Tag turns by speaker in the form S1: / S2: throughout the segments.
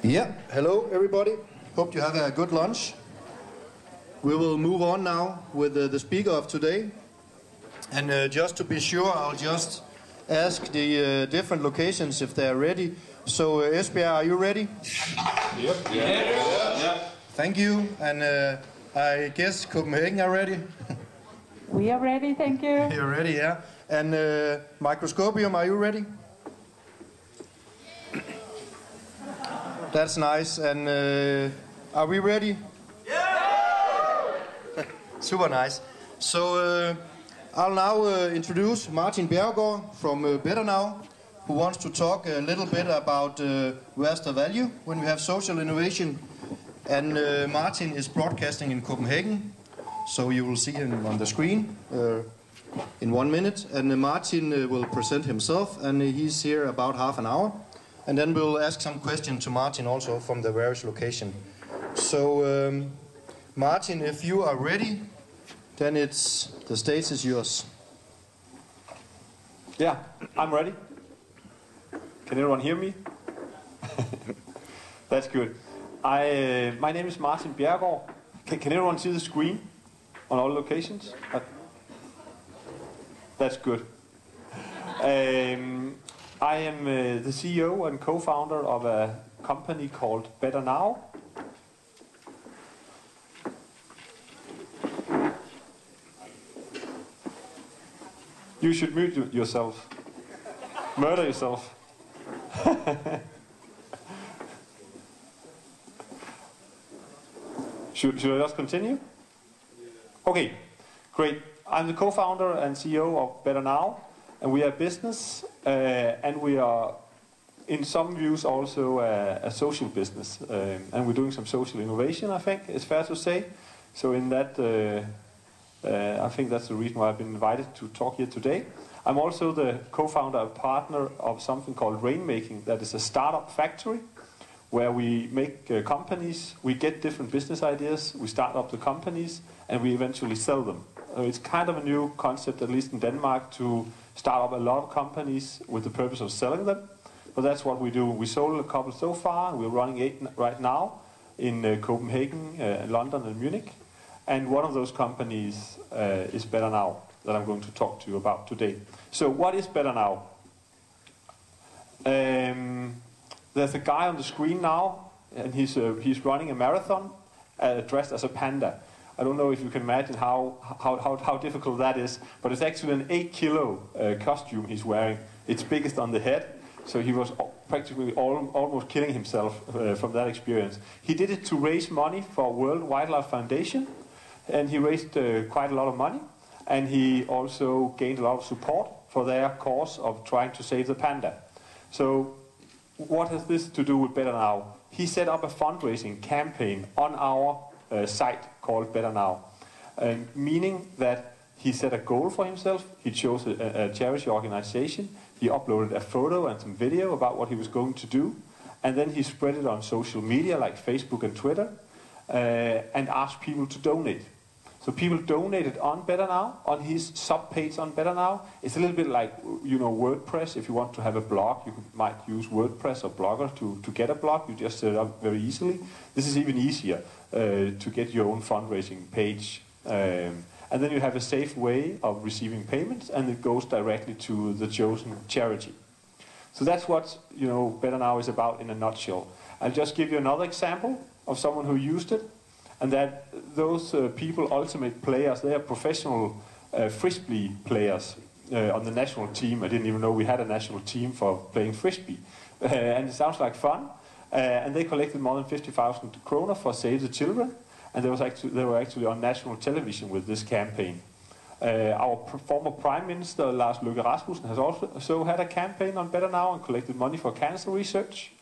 S1: Yeah, hello everybody. Hope you have a good lunch. We will move on now with the speaker of today. And just to be sure, I'll just ask the different locations if they're ready. So Esbjerg, are you ready?
S2: Yep. Yeah.
S1: Thank you. And I guess Copenhagen are ready?
S3: We are ready, thank you.
S1: You're ready, yeah. And Microscopium, are you ready? That's nice. And are we ready? Yeah! Super nice. So I'll now introduce Martin Bjerregaard from BetterNow, who wants to talk a little bit about where's the value when we have social innovation. And Martin is broadcasting in Copenhagen, so you will see him on the screen in 1 minute. And Martin will present himself, and he's here about half an hour. And then we'll ask some questions to Martin also from the various locations. So, Martin, if you are ready, then the stage is yours.
S2: Yeah, I'm ready. Can everyone hear me? That's good. My name is Martin Bjerregaard. Can everyone see the screen on all locations? That's good. I am the CEO and co-founder of a company called BetterNow. You should mute yourself. Murder yourself. Should I just continue? Okay, great. I'm the co-founder and CEO of BetterNow, and we are a business, and we are, in some views, also a social business, and we're doing some social innovation, I think, it's fair to say. So in that, I think that's the reason why I've been invited to talk here today. I'm also the co-founder and partner of something called Rainmaking, that is a startup factory, where we make companies, we get different business ideas, we start up the companies, and we eventually sell them. It's kind of a new concept, at least in Denmark, to start up a lot of companies with the purpose of selling them. But that's what we do. We sold a couple so far, and we're running 8 right now in Copenhagen, London, and Munich. And one of those companies is BetterNow, that I'm going to talk to you about today. So what is BetterNow? There's a guy on the screen now, and he's running a marathon dressed as a panda. I don't know if you can imagine how difficult that is, but it's actually an 8-kilo costume he's wearing. It's biggest on the head, so he was practically almost killing himself from that experience. He did it to raise money for World Wildlife Foundation, and he raised quite a lot of money, and he also gained a lot of support for their cause of trying to save the panda. So what has this to do with BetterNow? He set up a fundraising campaign on our site called BetterNow, meaning that he set a goal for himself. He chose a charity organization. He uploaded a photo and some video about what he was going to do, and then he spread it on social media like Facebook and Twitter, and asked people to donate. So people donated on BetterNow, on his sub-page on BetterNow. It's a little bit like, WordPress. If you want to have a blog, you might use WordPress or Blogger to get a blog. You just set it up very easily. This is even easier to get your own fundraising page. And then you have a safe way of receiving payments, and it goes directly to the chosen charity. So that's what BetterNow is about in a nutshell. I'll just give you another example of someone who used it. And that those people, ultimate players, they are professional frisbee players on the national team. I didn't even know we had a national team for playing frisbee. And it sounds like fun. And they collected more than 50,000 kroner for Save the Children. And they were actually on national television with this campaign. Our former Prime Minister, Lars Løkke Rasmussen, has also had a campaign on BetterNow and collected money for cancer research.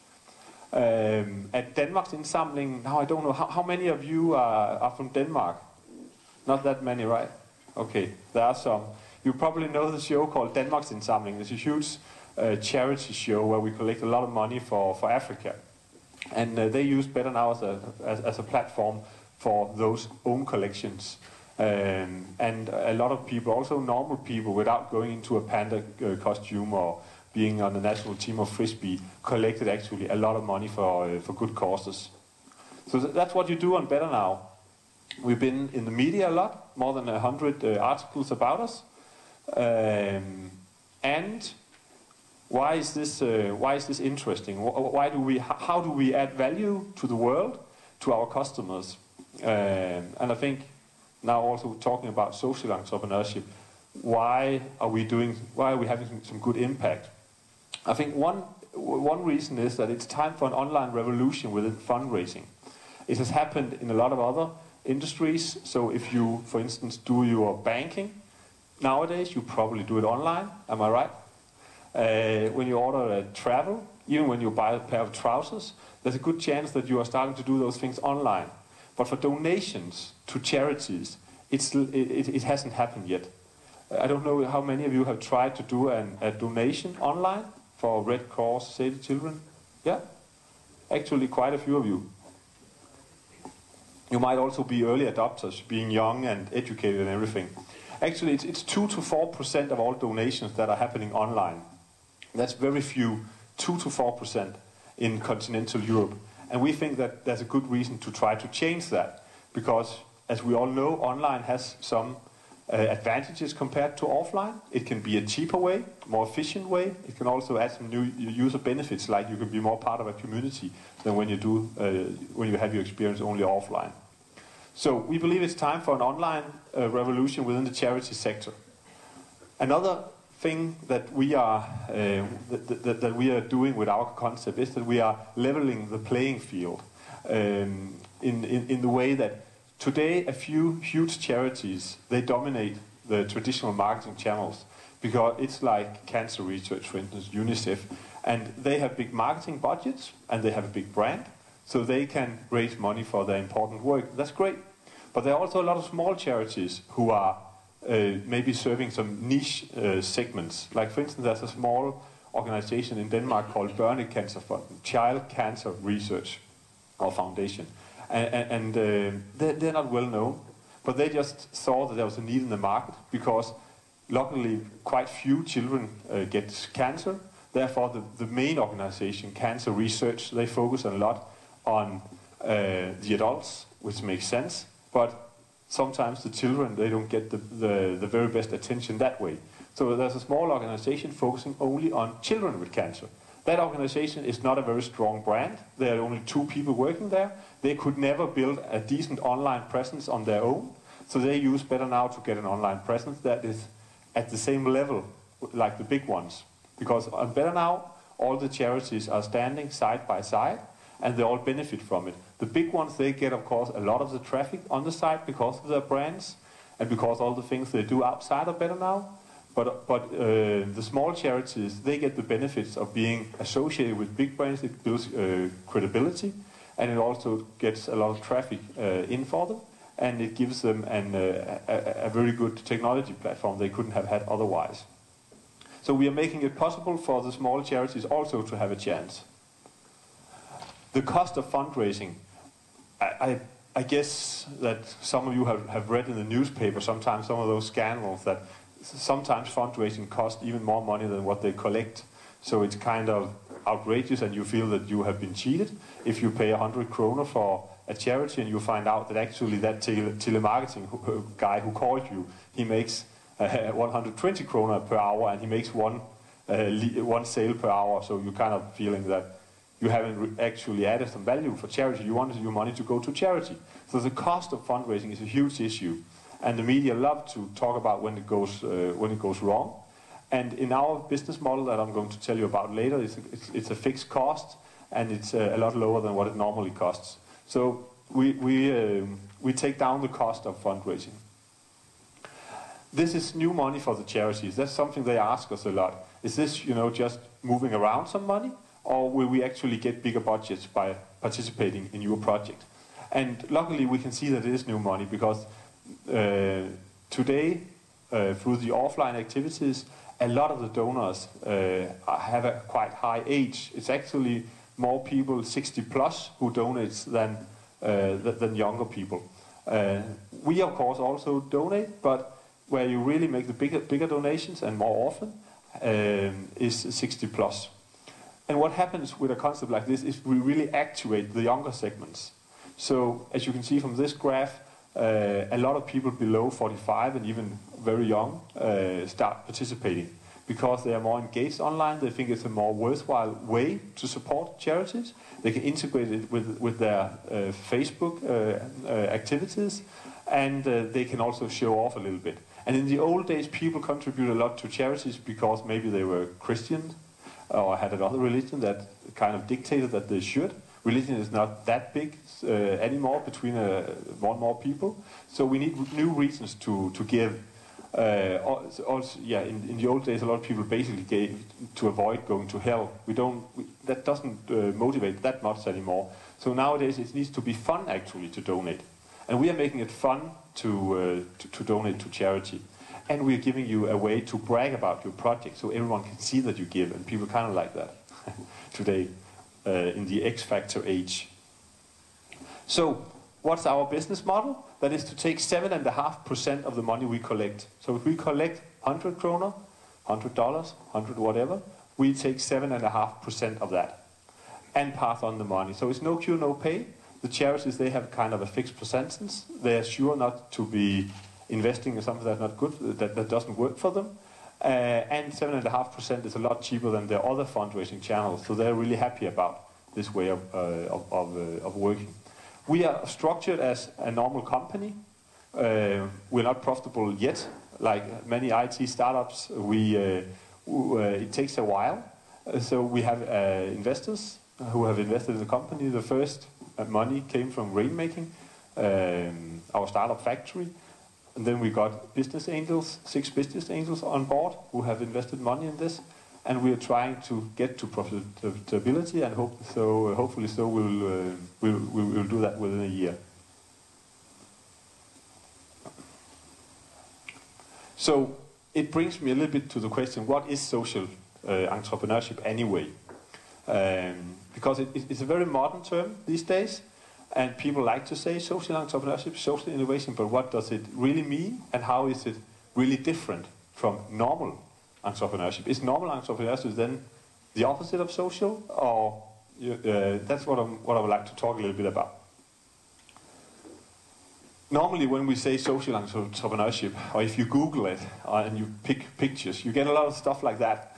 S2: At Danmarks Indsamling, now I don't know, how many of you are from Denmark? Not that many, right? Okay, there are some. You probably know the show called Danmarks Indsamling. It's a huge charity show where we collect a lot of money for Africa. And they use BetterNow as a platform for those own collections. And a lot of people, also normal people, without going into a panda costume or being on the national team of Frisbee, collected actually a lot of money for good causes. So that's what you do on BetterNow. We've been in the media a lot, more than 100 articles about us. And why is this interesting? How do we add value to the world, to our customers? And I think now also talking about social entrepreneurship, why are we having some good impact? I think one reason is that it's time for an online revolution within fundraising. It has happened in a lot of other industries. So if you, for instance, do your banking nowadays, you probably do it online. Am I right? When you order travel, even when you buy a pair of trousers, there's a good chance that you are starting to do those things online. But for donations to charities, it hasn't happened yet. I don't know how many of you have tried to do a donation online for Red Cross, Save the Children. Yeah? Actually, quite a few of you. You might also be early adopters, being young and educated and everything. Actually, it's 2 to 4% of all donations that are happening online. That's very few, 2 to 4% in continental Europe. And we think that there's a good reason to try to change that. Because, as we all know, online has some advantages compared to offline. It can be a cheaper way, more efficient way. It can also add some new user benefits, like you can be more part of a community than when you have your experience only offline. So we believe it's time for an online revolution within the charity sector. Another thing that we are doing with our concept is that we are leveling the playing field in the way that today a few huge charities, they dominate the traditional marketing channels, because it's like cancer research, for instance, UNICEF, and they have big marketing budgets and they have a big brand, so they can raise money for their important work. That's great. But there are also a lot of small charities who are maybe serving some niche segments. Like, for instance, there's a small organization in Denmark called Børnecancer Fund, Child Cancer Research or Foundation. And they're not well known, but they just saw that there was a need in the market, because luckily quite few children get cancer. Therefore, the main organization, Cancer Research, they focus a lot on the adults, which makes sense. But sometimes the children, they don't get the very best attention that way. So there's a small organization focusing only on children with cancer. That organization is not a very strong brand. There are only 2 people working there. They could never build a decent online presence on their own. So they use BetterNow to get an online presence that is at the same level like the big ones. Because on BetterNow, all the charities are standing side by side, and they all benefit from it. The big ones, they get, of course, a lot of the traffic on the site because of their brands and because all the things they do outside of BetterNow. But the small charities, they get the benefits of being associated with big brands. It builds credibility, and it also gets a lot of traffic in for them, and it gives them a very good technology platform they couldn't have had otherwise. So we are making it possible for the small charities also to have a chance. The cost of fundraising, I guess that some of you have read in the newspaper sometimes some of those scandals that sometimes fundraising costs even more money than what they collect. So it's kind of outrageous, and you feel that you have been cheated if you pay 100 kroner for a charity and you find out that actually that telemarketing guy who called you, he makes 120 kroner per hour, and he makes one sale per hour. So you're kind of feeling that you haven't actually added some value for charity. You wanted your money to go to charity. So the cost of fundraising is a huge issue. And the media love to talk about when it goes wrong. And in our business model that I'm going to tell you about later, it's a fixed cost, and it's a lot lower than what it normally costs. So we take down the cost of fundraising. This is new money for the charities. That's something they ask us a lot. Is this, just moving around some money, or will we actually get bigger budgets by participating in your project? And luckily, we can see that it is new money, because today, through the offline activities, a lot of the donors have a quite high age. It's actually more people 60 plus who donate than younger people. We of course also donate, but where you really make the bigger donations and more often is 60 plus. And what happens with a concept like this is we really actuate the younger segments. So as you can see from this graph, a lot of people below 45 and even very young start participating because they are more engaged online. They think it's a more worthwhile way to support charities. They can integrate it with their Facebook activities, and they can also show off a little bit. And in the old days, people contributed a lot to charities because maybe they were Christian or had another religion that kind of dictated that they should. Religion is not that big anymore between more and more people. So we need new reasons to give. Also, yeah, in the old days, a lot of people basically gave to avoid going to hell. That doesn't motivate that much anymore. So nowadays, it needs to be fun actually to donate, and we are making it fun to donate to charity, and we are giving you a way to brag about your project, so everyone can see that you give, and people kind of like that today in the X Factor age. So, what's our business model? That is to take 7.5% of the money we collect. So if we collect 100 kroner, $100, 100 whatever, we take 7.5% of that and pass on the money. So it's no cure, no pay. The charities, they have kind of a fixed percentage. They are sure not to be investing in something that's not good, that doesn't work for them. And 7.5% is a lot cheaper than their other fundraising channels. So they're really happy about this way of working. We are structured as a normal company. We're not profitable yet. Like many IT startups, it takes a while. So we have investors who have invested in the company. The first money came from Rainmaking, our startup factory. And then we got business angels, 6 business angels on board who have invested money in this. And we are trying to get to profitability, and hopefully we'll do that within a year. So it brings me a little bit to the question: what is social entrepreneurship anyway? Because it's a very modern term these days, and people like to say social entrepreneurship, social innovation. But what does it really mean, and how is it really different from normal entrepreneurship? Is normal entrepreneurship then the opposite of social, or that's what I would like to talk a little bit about. Normally, when we say social entrepreneurship, or if you Google it and you pick pictures, you get a lot of stuff like that.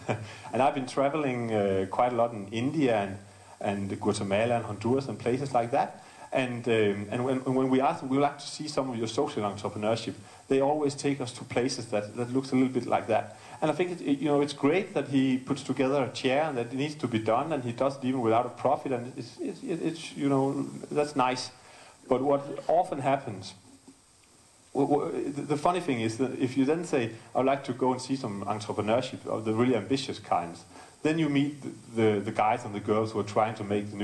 S2: And I've been traveling quite a lot in India and Guatemala and Honduras and places like that. And when we ask them, we would like to see some of your social entrepreneurship, they always take us to places that looks a little bit like that. And I think it's great that he puts together a chair and that it needs to be done, and he does it even without a profit, and it's that's nice. But what often happens, the funny thing is that if you then say, I would like to go and see some entrepreneurship of the really ambitious kinds, then you meet the guys and the girls who are trying to make the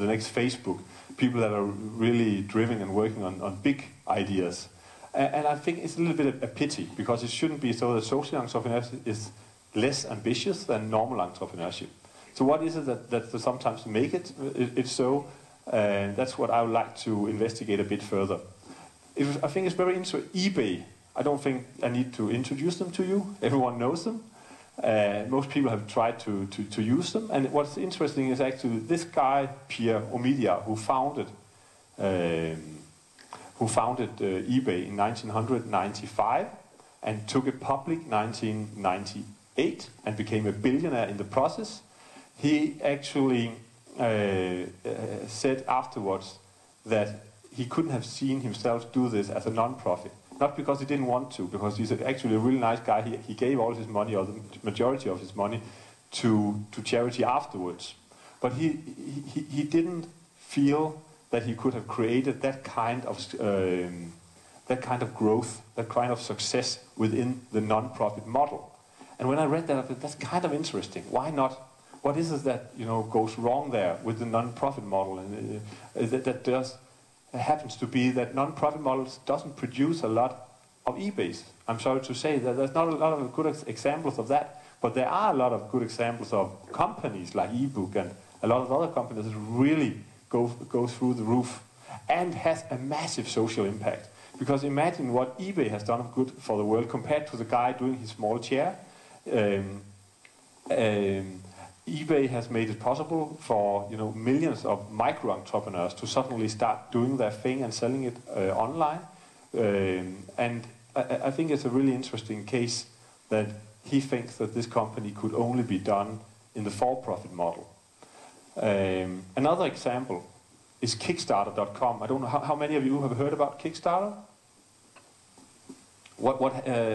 S2: next Facebook, people that are really driven and working on big ideas. And I think it's a little bit a pity, because it shouldn't be so that social entrepreneurship is less ambitious than normal entrepreneurship. So what is it that sometimes make it so? That's what I would like to investigate a bit further. I think it's very interesting. eBay, I don't think I need to introduce them to you. Everyone knows them. Most people have tried to use them. And what's interesting is actually this guy, Pierre Omidyar, who founded eBay in 1995 and took it public in 1998 and became a billionaire in the process. He actually said afterwards that he couldn't have seen himself do this as a non-profit. Not because he didn't want to, because he's actually a really nice guy. He gave all his money, or the majority of his money, to charity afterwards. But he didn't feel that he could have created that kind of growth, that kind of success within the non-profit model. And when I read that, I thought, that's kind of interesting. Why not? What is it that goes wrong there with the non-profit model? And that happens to be that non-profit models doesn't produce a lot of eBays. I'm sorry to say that there's not a lot of good examples of that, but there are a lot of good examples of companies like eBook and a lot of other companies that really go through the roof and has a massive social impact. Because imagine what eBay has done of good for the world compared to the guy doing his small chair. eBay has made it possible for millions of micro entrepreneurs to suddenly start doing their thing and selling it online. And I think it's a really interesting case that he thinks that this company could only be done in the for-profit model. Another example is Kickstarter.com. I don't know how many of you have heard about Kickstarter.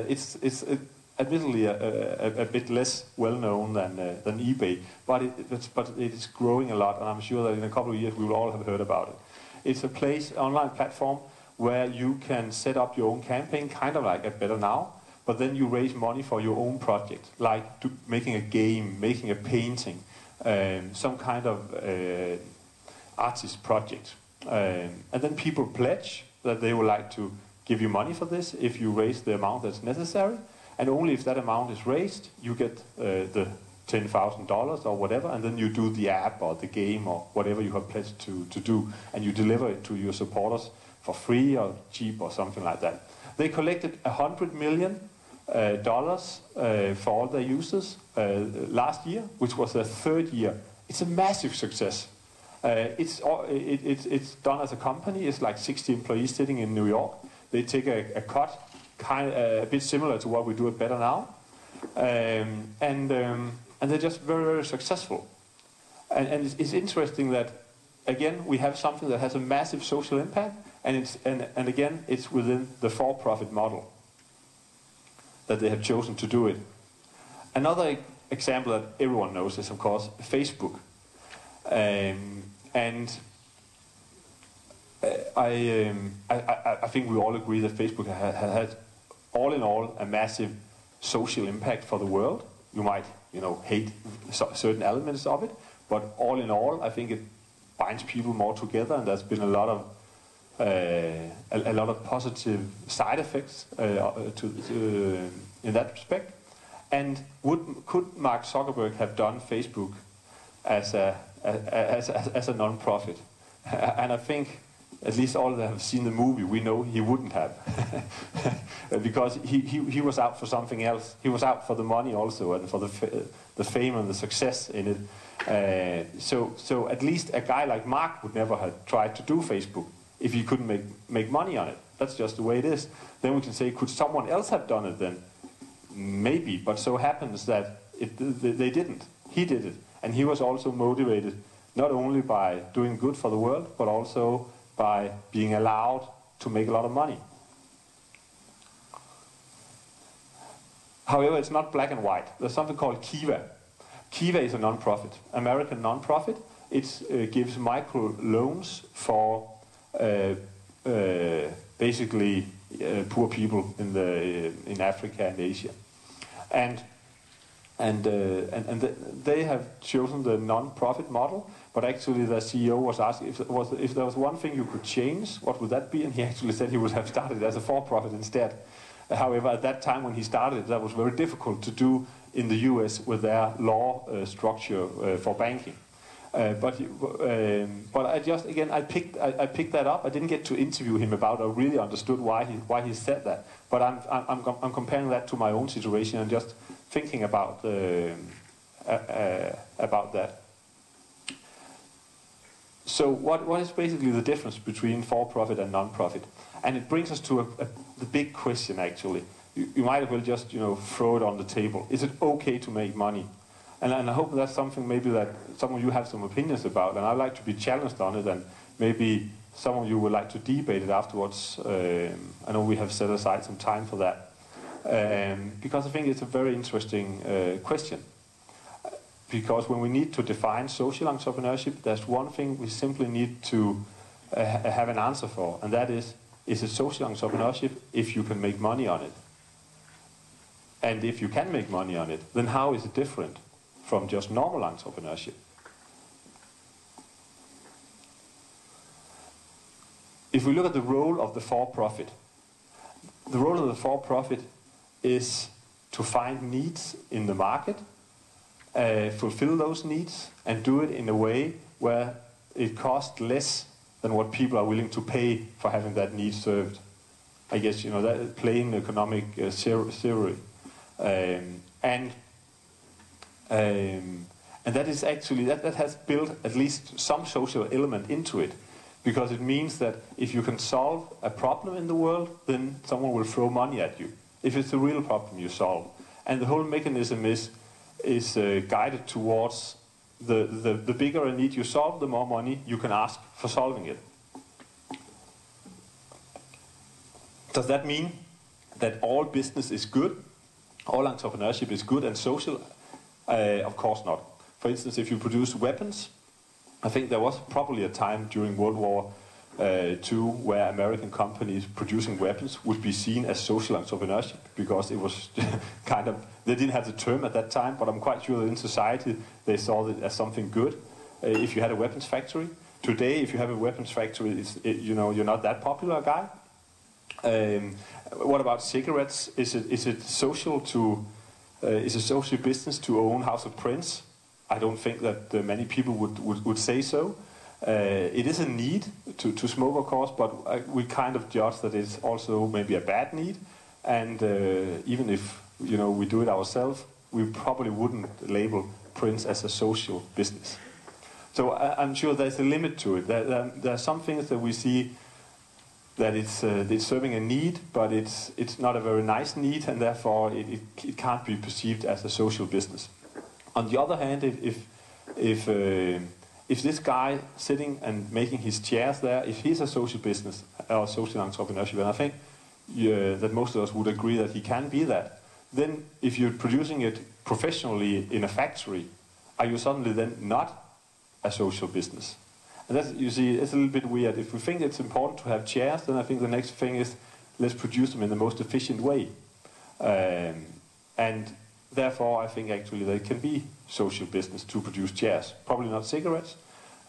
S2: It's admittedly a bit less well known than eBay, but it is growing a lot, and I'm sure that in a couple of years we will all have heard about it. It's a online platform where you can set up your own campaign, kind of like at BetterNow, but then you raise money for your own project, like making a game, making a painting, some kind of artist project. And then people pledge that they would like to give you money for this if you raise the amount that's necessary. And only if that amount is raised, you get the $10,000 or whatever, and then you do the app or the game or whatever you have pledged to do, and you deliver it to your supporters for free or cheap or something like that. They collected $100 million for all their users last year, which was their third year. It's a massive success. It's done as a company. It's like 60 employees sitting in New York. They take a cut, a bit similar to what we do at BetterNow, and they're just very, very successful. And it's interesting that, again, we have something that has a massive social impact, and again, it's within the for-profit model that they have chosen to do it. Another example that everyone knows is, of course, Facebook. I think we all agree that Facebook has had, all in all, a massive social impact for the world. You might, hate certain elements of it, but all in all, I think it binds people more together, and there's been a lot of positive side effects in that respect. And could Mark Zuckerberg have done Facebook as a non-profit? And I think, at least all that have seen the movie, we know he wouldn't have, because he was out for something else. He was out for the money also, and for the fame and the success in it. So at least a guy like Mark would never have tried to do Facebook if he couldn't make money on it. That's just the way it is. Then we can say, could someone else have done it then? Maybe, but so happens that they didn't. He did it, and he was also motivated not only by doing good for the world, but also by being allowed to make a lot of money. However, it's not black and white. There's something called Kiva. Kiva is a non-profit, American non-profit. It gives micro loans for basically poor people in Africa and Asia, and they have chosen the non-profit model. But actually, the CEO was asked if there was one thing you could change, what would that be? And he actually said he would have started as a for-profit instead. However, at that time when he started, that was very difficult to do in the US with their law structure for banking. But I just, again, I picked that up. I didn't get to interview him about it. I really understood why he said that. But I'm comparing that to my own situation and just thinking about that. So what is basically the difference between for-profit and non-profit? And it brings us to the big question, actually. You might as well just throw it on the table. Is it okay to make money? And I hope that's something maybe that some of you have some opinions about, and I'd like to be challenged on it, and maybe some of you would like to debate it afterwards. I know we have set aside some time for that, because I think it's a very interesting question. Because when we need to define social entrepreneurship, there's one thing we simply need to have an answer for, and that is it social entrepreneurship if you can make money on it? And if you can make money on it, then how is it different from just normal entrepreneurship? If we look at the role of the for-profit, the role of the for-profit is to find needs in the market, fulfill those needs, and do it in a way where it costs less than what people are willing to pay for having that need served. I guess, that plain economic theory. And And that is actually, that has built at least some social element into it. Because it means that if you can solve a problem in the world, then someone will throw money at you. If it's a real problem you solve. And the whole mechanism is guided towards the bigger a need you solve, the more money you can ask for solving it. Does that mean that all business is good? All entrepreneurship is good and social? Of course not. For instance, if you produce weapons, I think there was probably a time during World War II where American companies producing weapons would be seen as social entrepreneurship because it was kind of, they didn't have the term at that time, but I'm quite sure that in society they saw it as something good if you had a weapons factory. Today, if you have a weapons factory, you're not that popular guy. What about cigarettes? Is it social is a social business to own House of Prince? I don't think that many people would say so. It is a need to smoke, of course, but we kind of judge that it's also maybe a bad need. And even if we do it ourselves, we probably wouldn't label Prince as a social business. So I'm sure there's a limit to it. There are some things that we see that it's serving a need, but it's not a very nice need, and therefore it can't be perceived as a social business. On the other hand, if this guy sitting and making his chairs there, if he's a social business or social entrepreneurship, and I think that most of us would agree that he can be that, then if you're producing it professionally in a factory, are you suddenly then not a social business? And that's, you see, it's a little bit weird. If we think it's important to have chairs, then I think the next thing is let's produce them in the most efficient way. And therefore, I think actually there can be social business to produce chairs. Probably not cigarettes,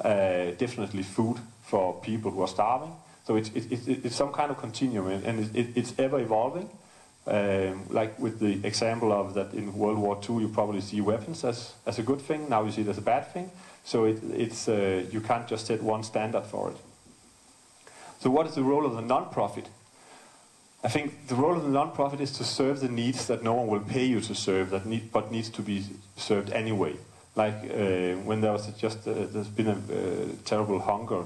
S2: definitely food for people who are starving. So it's some kind of continuum, and it's ever evolving. Like with the example of that in World War II, you probably see weapons as a good thing. Now you see it as a bad thing. So you can't just set one standard for it. So what is the role of the non-profit? I think the role of the non-profit is to serve the needs that no one will pay you to serve, but needs to be served anyway. Like when there was there's been a terrible hunger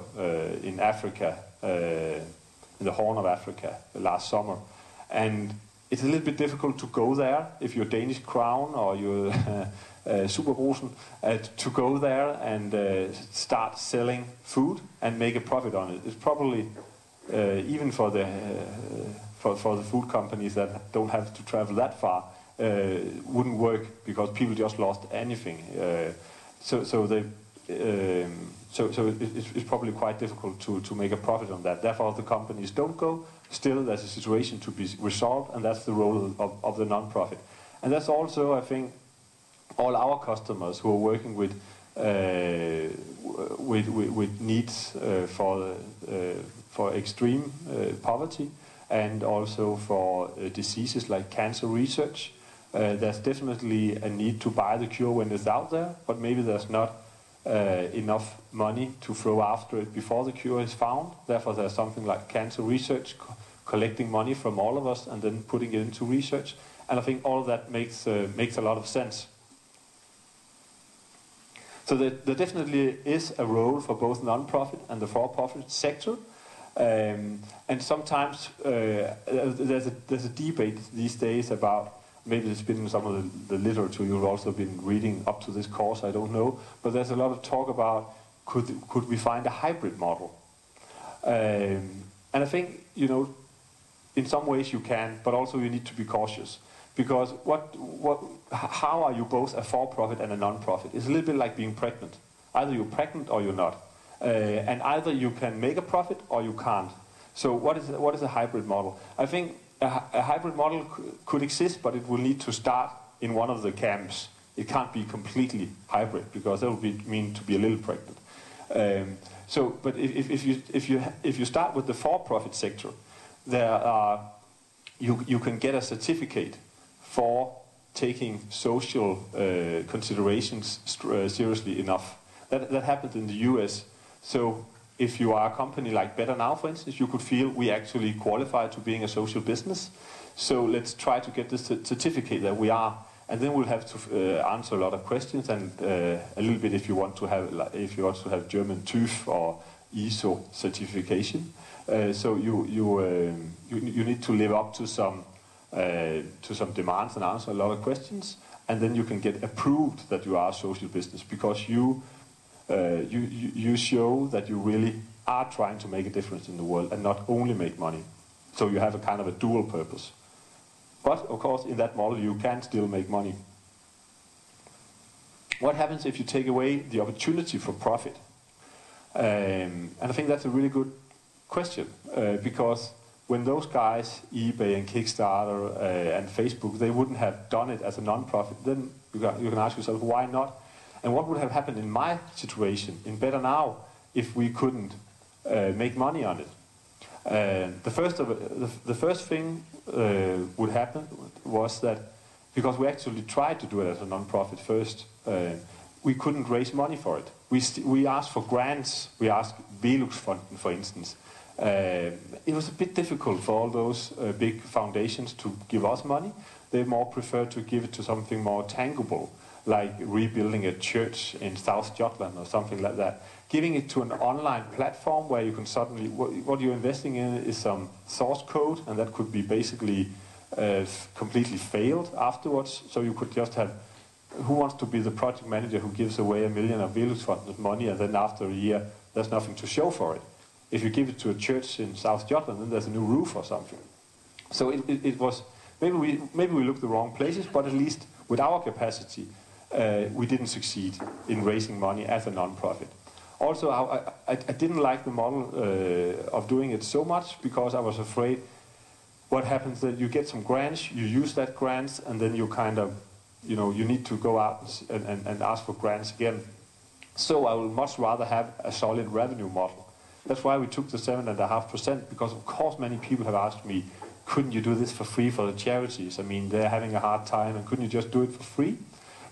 S2: in Africa, in the Horn of Africa last summer, and it's a little bit difficult to go there if you're Danish Crown or you're Superbrusen, to go there and start selling food and make a profit on it. It's probably even for the food companies that don't have to travel that far, wouldn't work because people just lost anything. So it's probably quite difficult to make a profit on that. Therefore, the companies don't go. Still, there's a situation to be resolved, and that's the role of the non-profit. And that's also, I think, all our customers who are working with needs for extreme poverty, and also for diseases like cancer research. There's definitely a need to buy the cure when it's out there, but maybe there's not enough money to throw after it before the cure is found. Therefore, there's something like cancer research, collecting money from all of us and then putting it into research. And I think all of that makes a lot of sense. So there definitely is a role for both non-profit and the for-profit sector. And sometimes there's a debate these days about, maybe it's been in some of the literature you've also been reading up to this course, I don't know, but there's a lot of talk about could we find a hybrid model? And I think, in some ways you can, but also you need to be cautious. Because how are you both a for-profit and a non-profit? It's a little bit like being pregnant. Either you're pregnant or you're not. And either you can make a profit or you can't. So what is a hybrid model? I think a hybrid model could exist, but it will need to start in one of the camps. It can't be completely hybrid because that would mean to be a little pregnant. But if you start with the for-profit sector, you can get a certificate for taking social considerations seriously enough. That happened in the US. So if you are a company like BetterNow, for instance, you could feel we actually qualify to being a social business. So let's try to get this certificate that we are. and then we'll have to answer a lot of questions and a little bit if you want to have German TÜV or ISO certification. So you need to live up to some demands and answer a lot of questions, and then you can get approved that you are a social business because you show that you really are trying to make a difference in the world and not only make money. So you have a kind of a dual purpose. But of course, in that model, you can still make money. What happens if you take away the opportunity for profit? And I think that's a really good question because when those guys, eBay and Kickstarter and Facebook, they wouldn't have done it as a non-profit, then you can ask yourself, why not? And what would have happened in my situation, in BetterNow, if we couldn't make money on it? The first thing would happen was that because we actually tried to do it as a non-profit first, we couldn't raise money for it. We asked for grants. We asked Velux-fonden, for instance. It was a bit difficult for all those big foundations to give us money. They more preferred to give it to something more tangible, like rebuilding a church in South Jutland or something like that. Giving it to an online platform where you can suddenly, what you're investing in is some source code, and that could be basically completely failed afterwards. So you could just have, who wants to be the project manager who gives away 1 million of Velux-funded money, and then after a year there's nothing to show for it? If you give it to a church in South Jutland, then there's a new roof or something. So it was, maybe we looked the wrong places, but at least with our capacity, we didn't succeed in raising money as a non-profit. Also, I didn't like the model of doing it so much because I was afraid what happens that you get some grants, you use that grants, and then you kind of, you need to go out and ask for grants again. So I would much rather have a solid revenue model. That's why we took the 7.5%, because of course many people have asked me, couldn't you do this for free for the charities? I mean, they're having a hard time, and couldn't you just do it for free?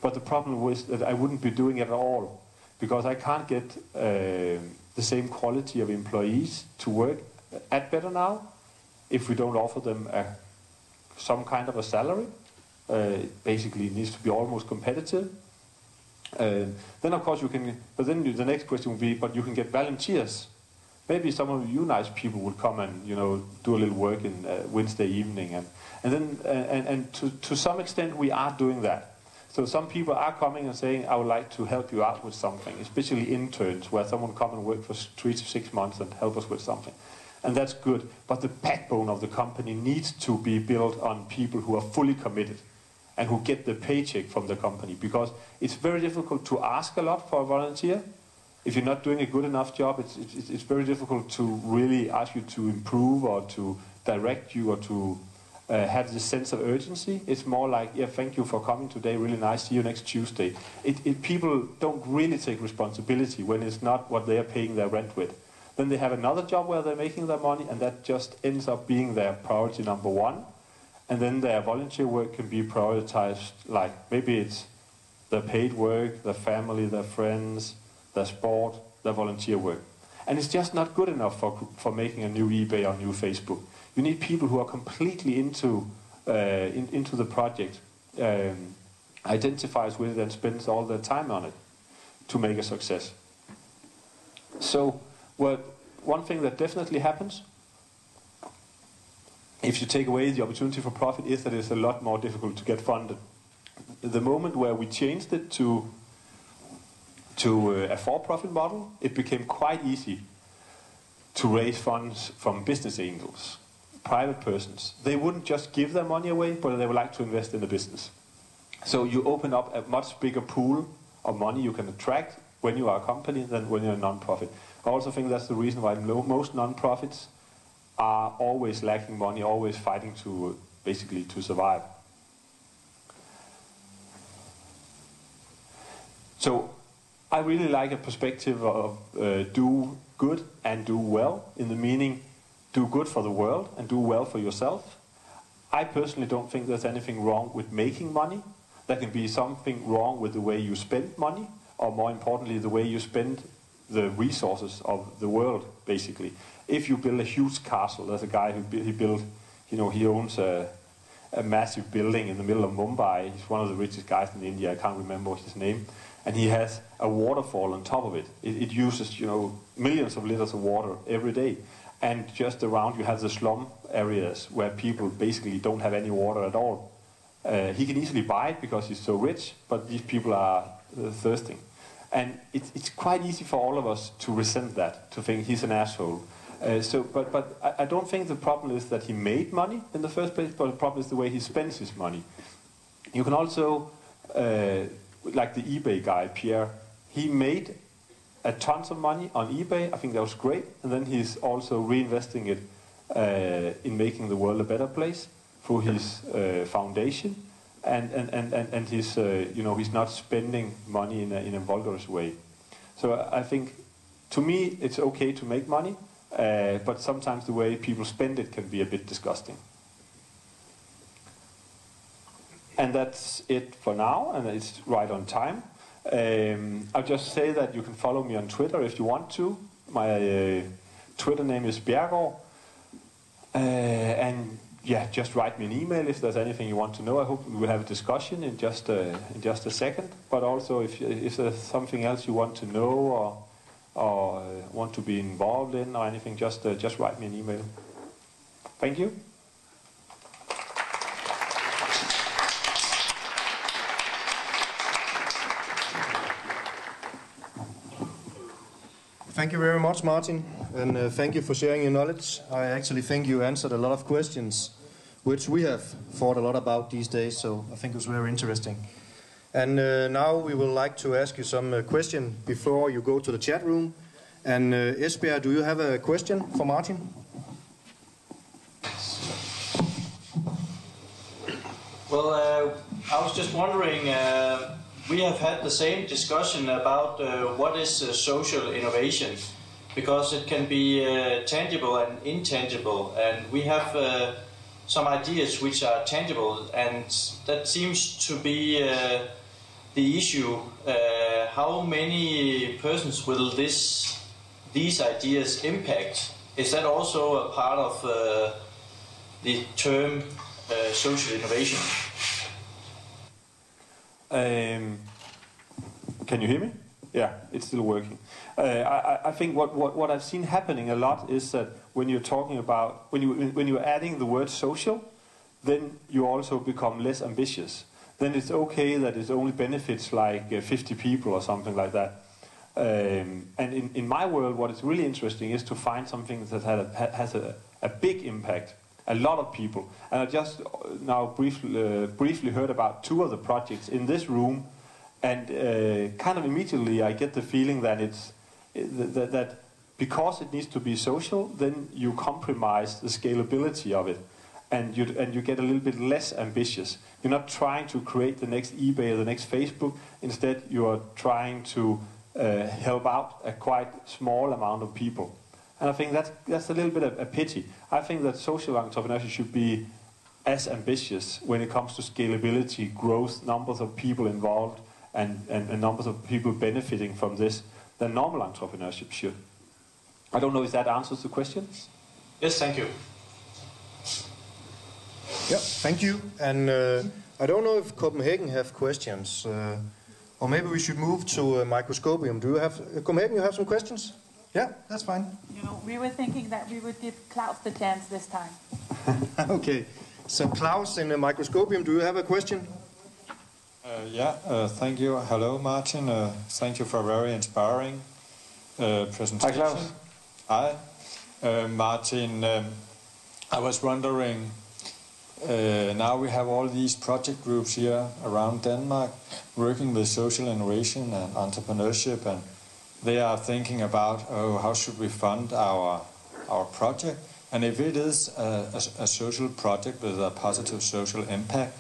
S2: But the problem was that I wouldn't be doing it at all, because I can't get the same quality of employees to work at BetterNow if we don't offer them some kind of a salary. Basically, it needs to be almost competitive. Then of course you can, but then the next question would be, but you can get volunteers. Maybe some of you nice people would come and do a little work in Wednesday evening, and to some extent we are doing that. So some people are coming and saying, I would like to help you out with something, especially interns, where someone come and work for 3 to 6 months and help us with something. And that's good. But the backbone of the company needs to be built on people who are fully committed and who get the paycheck from the company, because it's very difficult to ask a lot for a volunteer. If you're not doing a good enough job, it's very difficult to really ask you to improve or to direct you or to have this sense of urgency. It's more like, yeah, thank you for coming today, really nice, see you next Tuesday. People don't really take responsibility when it's not what they are paying their rent with. Then they have another job where they're making their money, and that just ends up being their priority number one. And then their volunteer work can be prioritized, like maybe it's their paid work, their family, their friends, their sport, their volunteer work. And it's just not good enough for making a new eBay or new Facebook. You need people who are completely into the project, identifies with it and spends all their time on it to make a success. So one thing that definitely happens if you take away the opportunity for profit is that it's a lot more difficult to get funded. The moment where we changed it to a for-profit model, it became quite easy to raise funds from business angels, private persons. They wouldn't just give their money away, but they would like to invest in the business. So you open up a much bigger pool of money you can attract when you are a company than when you're a non-profit. I also think that's the reason why most non-profits are always lacking money, always fighting to basically to survive. So I really like a perspective of do good and do well, in the meaning do good for the world and do well for yourself. I personally don't think there's anything wrong with making money. There can be something wrong with the way you spend money, or more importantly, the way you spend the resources of the world, basically. If you build a huge castle, there's a guy who he built, he owns a a massive building in the middle of Mumbai. He's one of the richest guys in India. I can't remember his name. And he has a waterfall on top of it. It uses, millions of liters of water every day. And just around you have the slum areas where people basically don't have any water at all. He can easily buy it because he's so rich, but these people are thirsting. And it's quite easy for all of us to resent that, to think he's an asshole. But I don't think the problem is that he made money in the first place, but the problem is the way he spends his money. You can also, like the eBay guy, Pierre, he made a tons of money on eBay. I think that was great. And then he's also reinvesting it in making the world a better place through his foundation. And he's, he's not spending money in a vulgar way. So I think, to me, it's okay to make money, but sometimes the way people spend it can be a bit disgusting. And that's it for now, and it's right on time. I'll just say that you can follow me on Twitter if you want to. My Twitter name is Bjergård. And yeah, just write me an email if there's anything you want to know. I hope we will have a discussion in just a second. But also, if there's something else you want to know or want to be involved in or anything, just write me an email. Thank you.
S1: Thank you very much, Martin, and thank you for sharing your knowledge. I actually think you answered a lot of questions which we have thought a lot about these days, so I think it was very interesting. And now we would like to ask you some question before you go to the chat room. And Esbjerg, do you have a question for Martin?
S4: Well, I was just wondering, we have had the same discussion about what is social innovation, because it can be tangible and intangible, and we have some ideas which are tangible, and that seems to be the issue. How many persons will these ideas impact? Is that also a part of the term social innovation?
S2: Can you hear me? Yeah, it's still working. I think what I've seen happening a lot is that when you're talking about, when you're adding the word social, then you also become less ambitious. Then it's okay that it only benefits like 50 people or something like that. And in my world, what is really interesting is to find something that has a big impact, a lot of people. And I just now briefly heard about two of the projects in this room, and kind of immediately I get the feeling that that because it needs to be social, then you compromise the scalability of it, and you get a little bit less ambitious. You're not trying to create the next eBay or the next Facebook. Instead, you are trying to help out a quite small amount of people. And I think that's a little bit of a pity. I think that social entrepreneurship should be as ambitious when it comes to scalability, growth, numbers of people involved, and numbers of people benefiting from this than normal entrepreneurship should. I don't know if that answers the question.
S4: Yes, thank you.
S1: Yeah, thank you. And I don't know if Copenhagen have questions, or maybe we should move to Microscopium. Do you have Copenhagen? You have some questions? Yeah, that's fine.
S3: We were thinking that we would give Klaus the chance this time.
S1: Okay. So Klaus in the Microscopium, do you have a question?
S5: Thank you. Hello, Martin. Thank you for a very inspiring presentation.
S2: Hi, Klaus.
S5: Hi. Martin, I was wondering, now we have all these project groups here around Denmark working with social innovation and entrepreneurship, and they are thinking about, how should we fund our project? And if it is a social project with a positive social impact,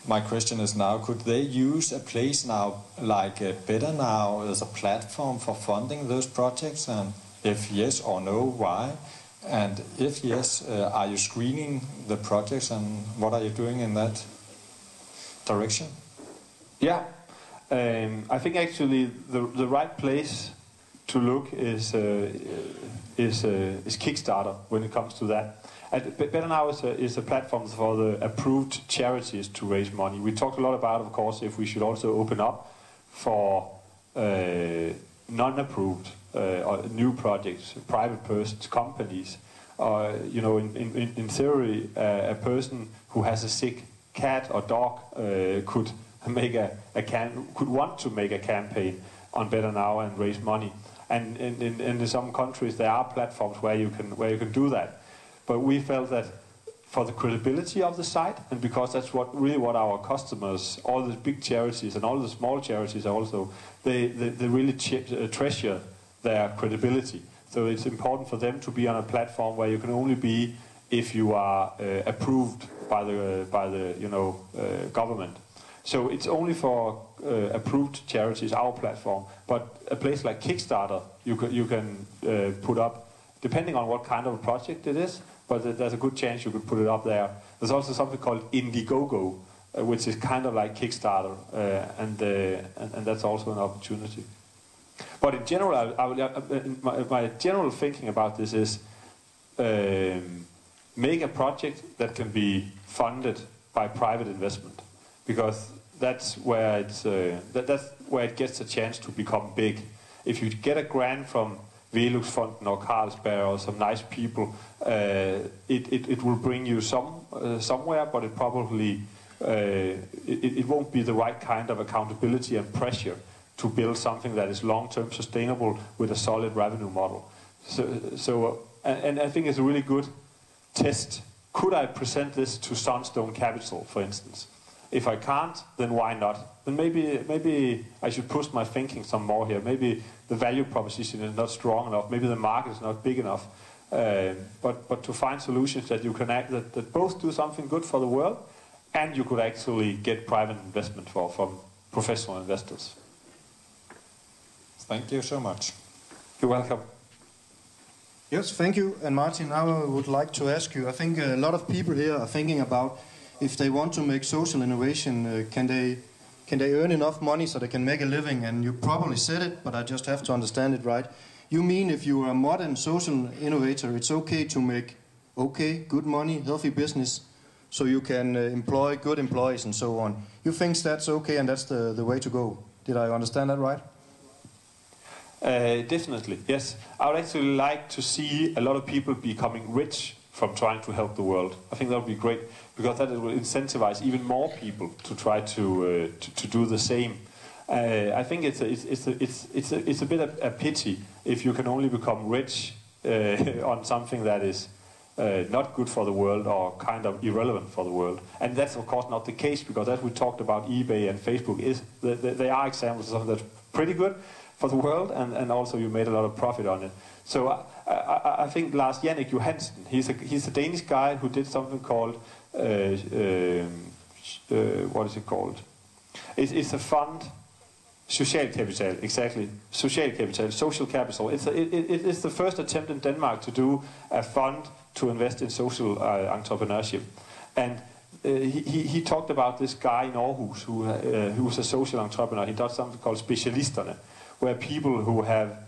S5: my question is now, could they use a place now like BetterNow as a platform for funding those projects? And if yes or no, why? And if yes, are you screening the projects, and what are you doing in that direction?
S2: Yeah, I think actually the right place to look is Kickstarter when it comes to that. BetterNow is a platform for the approved charities to raise money. We talked a lot about, of course, if we should also open up for non-approved or new projects, private persons, companies. In theory, a person who has a sick cat or dog could want to make a campaign on BetterNow and raise money. And in some countries there are platforms where you can do that. But we felt that for the credibility of the site, and because that's what our customers, all the big charities and all the small charities also, they really treasure their credibility. So it's important for them to be on a platform where you can only be if you are approved by the government. So it's only for approved charities, our platform. But a place like Kickstarter, you can put up, depending on what kind of a project it is, but there's a good chance you could put it up there. There's also something called Indiegogo, which is kind of like Kickstarter, and that's also an opportunity. But in general, my general thinking about this is make a project that can be funded by private investment, because that's where it gets a chance to become big. If you get a grant from Veluxfonden or Carlsberg or some nice people, it will bring you somewhere, but it probably it won't be the right kind of accountability and pressure to build something that is long-term sustainable with a solid revenue model. And I think it's a really good test. Could I present this to Sunstone Capital, for instance? If I can't, then why not? Then maybe I should push my thinking some more here. Maybe the value proposition is not strong enough. Maybe the market is not big enough. But to find solutions that you can that both do something good for the world, and you could actually get private investment from professional investors.
S5: Thank you so much.
S2: You're welcome.
S1: Yes, thank you. And Martin, now I would like to ask you, I think a lot of people here are thinking about if they want to make social innovation, can they earn enough money so they can make a living? And you probably said it, but I just have to understand it right. You mean if you are a modern social innovator, it's okay to make good money, healthy business, so you can employ good employees and so on. You think that's okay and that's the way to go? Did I understand that right?
S2: Definitely, yes. I would actually like to see a lot of people becoming rich from trying to help the world. I think that would be great, because that will incentivize even more people to try to do the same. I think it's a bit of a pity if you can only become rich on something that is not good for the world or kind of irrelevant for the world. And that's of course not the case, because as we talked about, eBay and Facebook they are examples of something that's pretty good for the world, and also you made a lot of profit on it. So I think Lars Jannik Johansen, he's a Danish guy who did something called what is it called? It's a fund, social capital, exactly. Social capital. It's the first attempt in Denmark to do a fund to invest in social entrepreneurship, and he talked about this guy in Aarhus who's a social entrepreneur. He does something called specialisterne, where people who have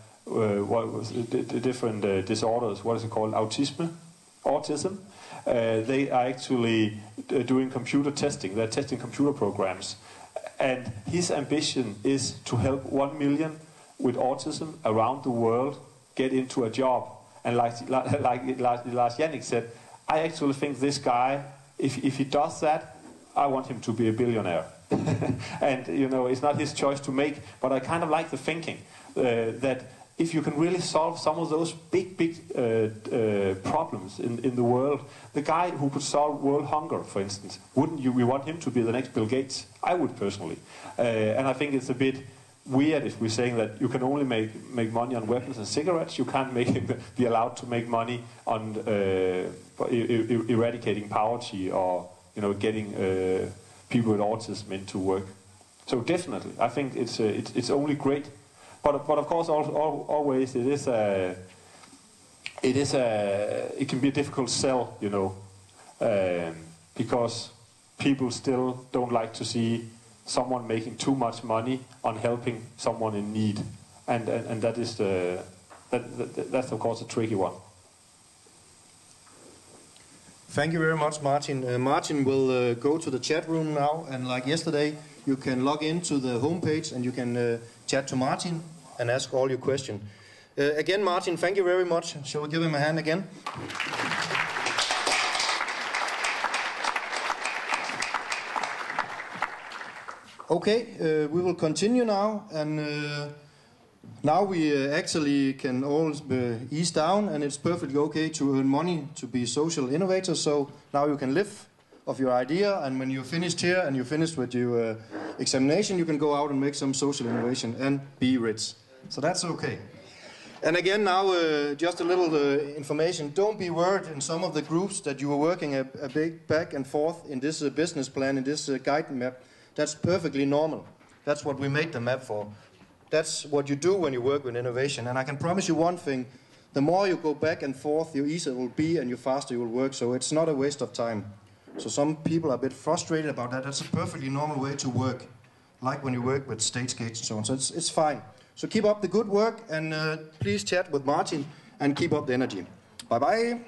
S2: different disorders, what is it called, autism, they are actually doing computer testing. They're testing computer programs. And his ambition is to help 1 million with autism around the world get into a job. And like Lars Jannik said, I actually think this guy, if he does that, I want him to be a billionaire. And it's not his choice to make, but I kind of like the thinking that if you can really solve some of those big problems in the world, the guy who could solve world hunger, for instance, wouldn't we want him to be the next Bill Gates? I would personally. And I think it's a bit weird if we're saying that you can only make money on weapons and cigarettes. You can't be allowed to make money on eradicating poverty or getting people with autism into work. So definitely, I think it's only great. But of course, always it can be a difficult sell, because people still don't like to see someone making too much money on helping someone in need. and that is that's of course a tricky one.
S1: Thank you very much, Martin. Martin will go to the chat room now, and like yesterday, you can log into the homepage and you can chat to Martin and ask all your questions. Again, Martin, thank you very much. Shall we give him a hand again? Okay, we will continue now, and now we actually can all ease down, and it's perfectly okay to earn money to be social innovators. So now you can live of your idea, and when you're finished here and you're finished with your examination, you can go out and make some social innovation and be rich. So that's okay. And again, now just a little information. Don't be worried in some of the groups that you were working a big back and forth in this business plan, in this guide map. That's perfectly normal. That's what we made the map for. That's what you do when you work with innovation. And I can promise you one thing, the more you go back and forth, the easier it will be and the faster you will work. So it's not a waste of time. So some people are a bit frustrated about that. That's a perfectly normal way to work, like when you work with stage gates and so on. So it's fine. So keep up the good work, and please chat with Martin and keep up the energy. Bye-bye.